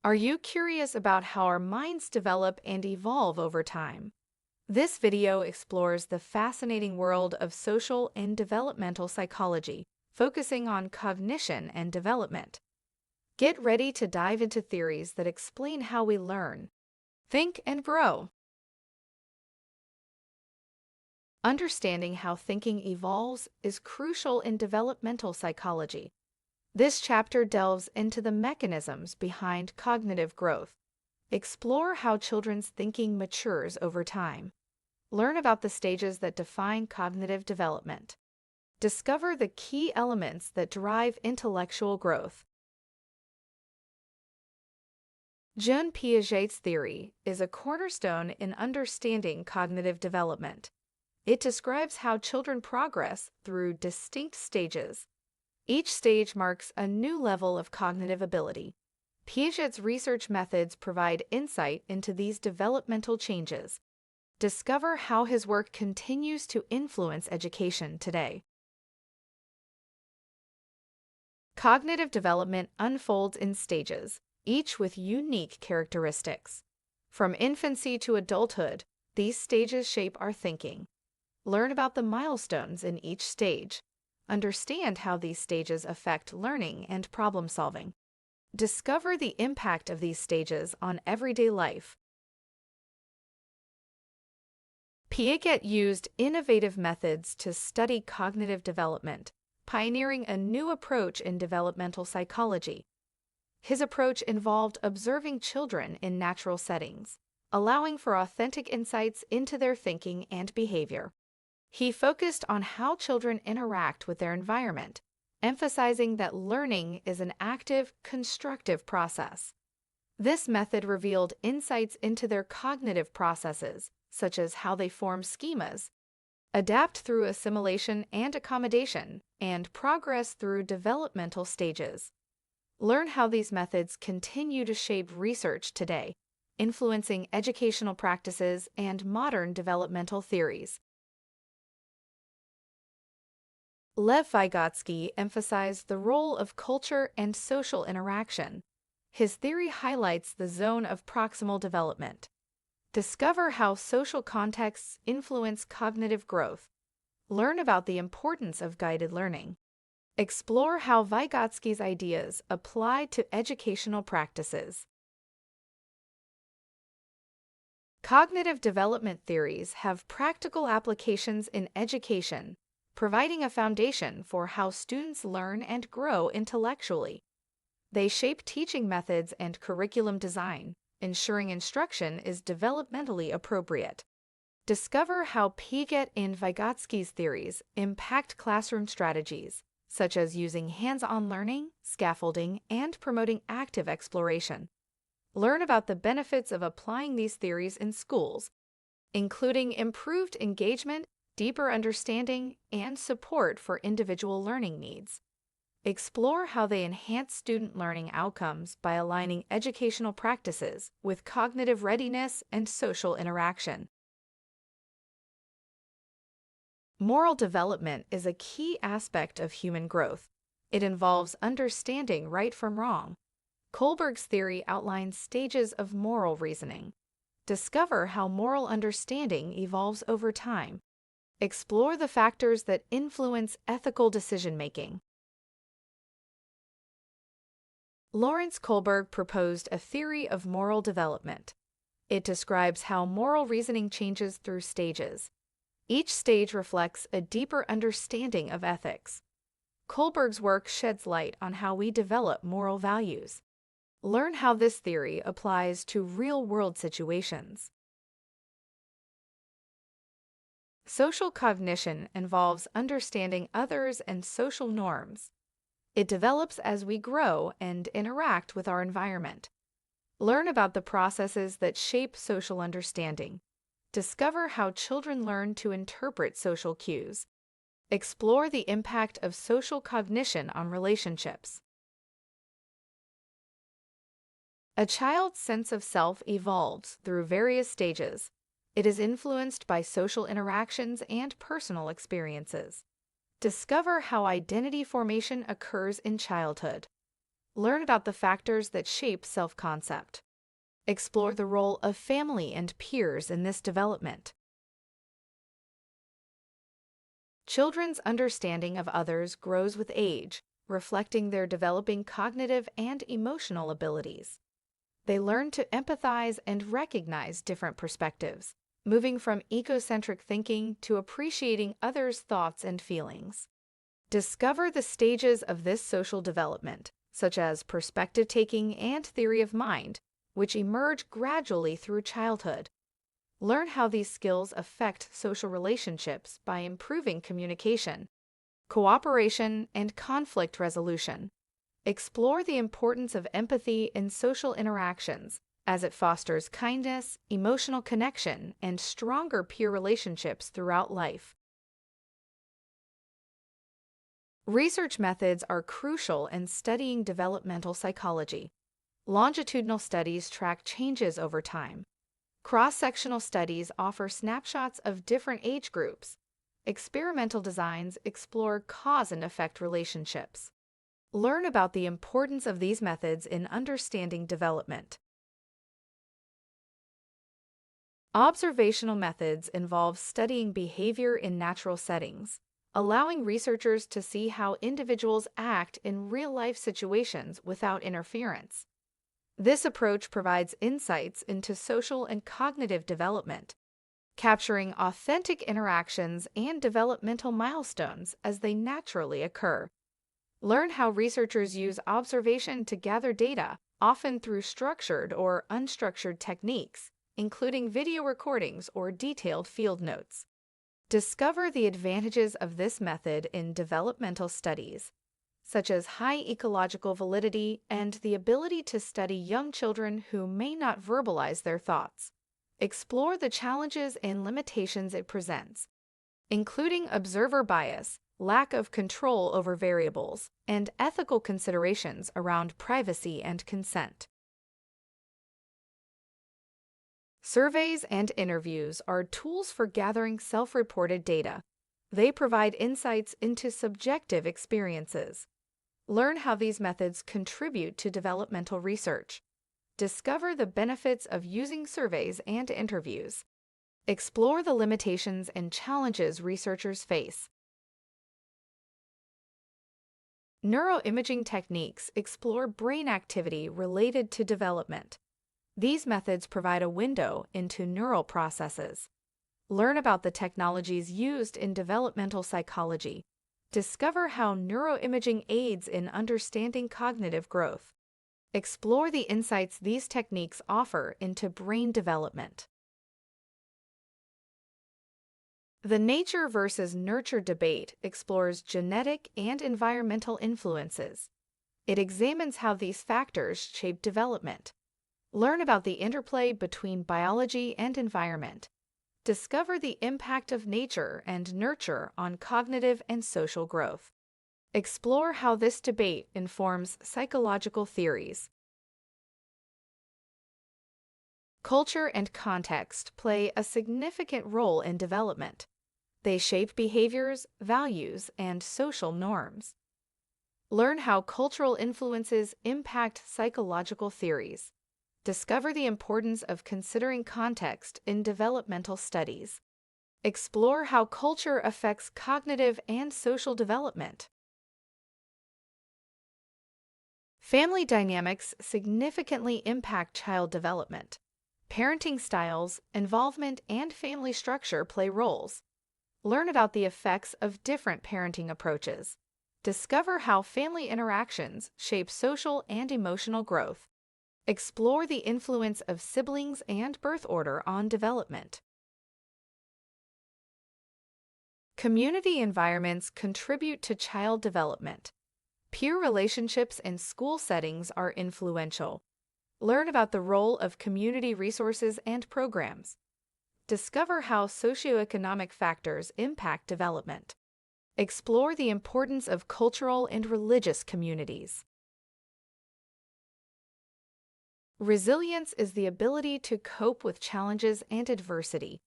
Are you curious about how our minds develop and evolve over time? This video explores the fascinating world of social and developmental psychology, focusing on cognition and development. Get ready to dive into theories that explain how we learn, think, and grow. Understanding how thinking evolves is crucial in developmental psychology. This chapter delves into the mechanisms behind cognitive growth. Explore how children's thinking matures over time. Learn about the stages that define cognitive development. Discover the key elements that drive intellectual growth. Jean Piaget's theory is a cornerstone in understanding cognitive development. It describes how children progress through distinct stages. Each stage marks a new level of cognitive ability. Piaget's research methods provide insight into these developmental changes. Discover how his work continues to influence education today. Cognitive development unfolds in stages, each with unique characteristics. From infancy to adulthood, these stages shape our thinking. Learn about the milestones in each stage. Understand how these stages affect learning and problem solving. Discover the impact of these stages on everyday life. Piaget used innovative methods to study cognitive development, pioneering a new approach in developmental psychology. His approach involved observing children in natural settings, allowing for authentic insights into their thinking and behavior. He focused on how children interact with their environment, emphasizing that learning is an active, constructive process. This method revealed insights into their cognitive processes, such as how they form schemas, adapt through assimilation and accommodation, and progress through developmental stages. Learn how these methods continue to shape research today, influencing educational practices and modern developmental theories. Lev Vygotsky emphasized the role of culture and social interaction. His theory highlights the zone of proximal development. Discover how social contexts influence cognitive growth. Learn about the importance of guided learning. Explore how Vygotsky's ideas apply to educational practices. Cognitive development theories have practical applications in education, providing a foundation for how students learn and grow intellectually. They shape teaching methods and curriculum design, ensuring instruction is developmentally appropriate. Discover how Piaget and Vygotsky's theories impact classroom strategies, such as using hands-on learning, scaffolding, and promoting active exploration. Learn about the benefits of applying these theories in schools, including improved engagement, deeper understanding, and support for individual learning needs. Explore how they enhance student learning outcomes by aligning educational practices with cognitive readiness and social interaction. Moral development is a key aspect of human growth. It involves understanding right from wrong. Kohlberg's theory outlines stages of moral reasoning. Discover how moral understanding evolves over time. Explore the factors that influence ethical decision-making. Lawrence Kohlberg proposed a theory of moral development. It describes how moral reasoning changes through stages. Each stage reflects a deeper understanding of ethics. Kohlberg's work sheds light on how we develop moral values. Learn how this theory applies to real-world situations. Social cognition involves understanding others and social norms. It develops as we grow and interact with our environment. Learn about the processes that shape social understanding. Discover how children learn to interpret social cues. Explore the impact of social cognition on relationships. A child's sense of self evolves through various stages. It is influenced by social interactions and personal experiences. Discover how identity formation occurs in childhood. Learn about the factors that shape self-concept. Explore the role of family and peers in this development. Children's understanding of others grows with age, reflecting their developing cognitive and emotional abilities. They learn to empathize and recognize different perspectives, moving from egocentric thinking to appreciating others' thoughts and feelings. Discover the stages of this social development, such as perspective taking and theory of mind, which emerge gradually through childhood. Learn how these skills affect social relationships by improving communication, cooperation, and conflict resolution. Explore the importance of empathy in social interactions, as it fosters kindness, emotional connection, and stronger peer relationships throughout life. Research methods are crucial in studying developmental psychology. Longitudinal studies track changes over time. Cross-sectional studies offer snapshots of different age groups. Experimental designs explore cause and effect relationships. Learn about the importance of these methods in understanding development. Observational methods involve studying behavior in natural settings, allowing researchers to see how individuals act in real-life situations without interference. This approach provides insights into social and cognitive development, capturing authentic interactions and developmental milestones as they naturally occur. Learn how researchers use observation to gather data, often through structured or unstructured techniques, including video recordings or detailed field notes. Discover the advantages of this method in developmental studies, such as high ecological validity and the ability to study young children who may not verbalize their thoughts. Explore the challenges and limitations it presents, including observer bias, lack of control over variables, and ethical considerations around privacy and consent. Surveys and interviews are tools for gathering self-reported data. They provide insights into subjective experiences. Learn how these methods contribute to developmental research. Discover the benefits of using surveys and interviews. Explore the limitations and challenges researchers face. Neuroimaging techniques explore brain activity related to development. These methods provide a window into neural processes. Learn about the technologies used in developmental psychology. Discover how neuroimaging aids in understanding cognitive growth. Explore the insights these techniques offer into brain development. The nature versus nurture debate explores genetic and environmental influences. It examines how these factors shape development. Learn about the interplay between biology and environment. Discover the impact of nature and nurture on cognitive and social growth. Explore how this debate informs psychological theories. Culture and context play a significant role in development. They shape behaviors, values, and social norms. Learn how cultural influences impact psychological theories. Discover the importance of considering context in developmental studies. Explore how culture affects cognitive and social development. Family dynamics significantly impact child development. Parenting styles, involvement, and family structure play roles. Learn about the effects of different parenting approaches. Discover how family interactions shape social and emotional growth. Explore the influence of siblings and birth order on development. Community environments contribute to child development. Peer relationships in school settings are influential. Learn about the role of community resources and programs. Discover how socioeconomic factors impact development. Explore the importance of cultural and religious communities. Resilience is the ability to cope with challenges and adversity.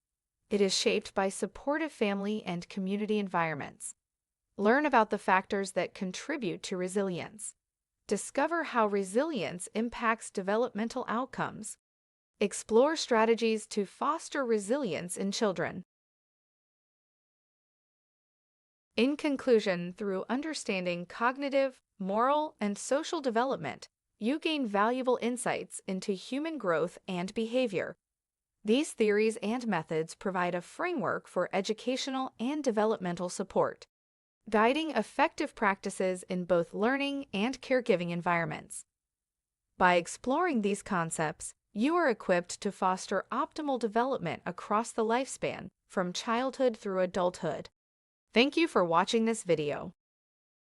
It is shaped by supportive family and community environments. Learn about the factors that contribute to resilience. Discover how resilience impacts developmental outcomes. Explore strategies to foster resilience in children. In conclusion, through understanding cognitive, moral, and social development, you gain valuable insights into human growth and behavior. These theories and methods provide a framework for educational and developmental support, guiding effective practices in both learning and caregiving environments. By exploring these concepts, you are equipped to foster optimal development across the lifespan, from childhood through adulthood. Thank you for watching this video.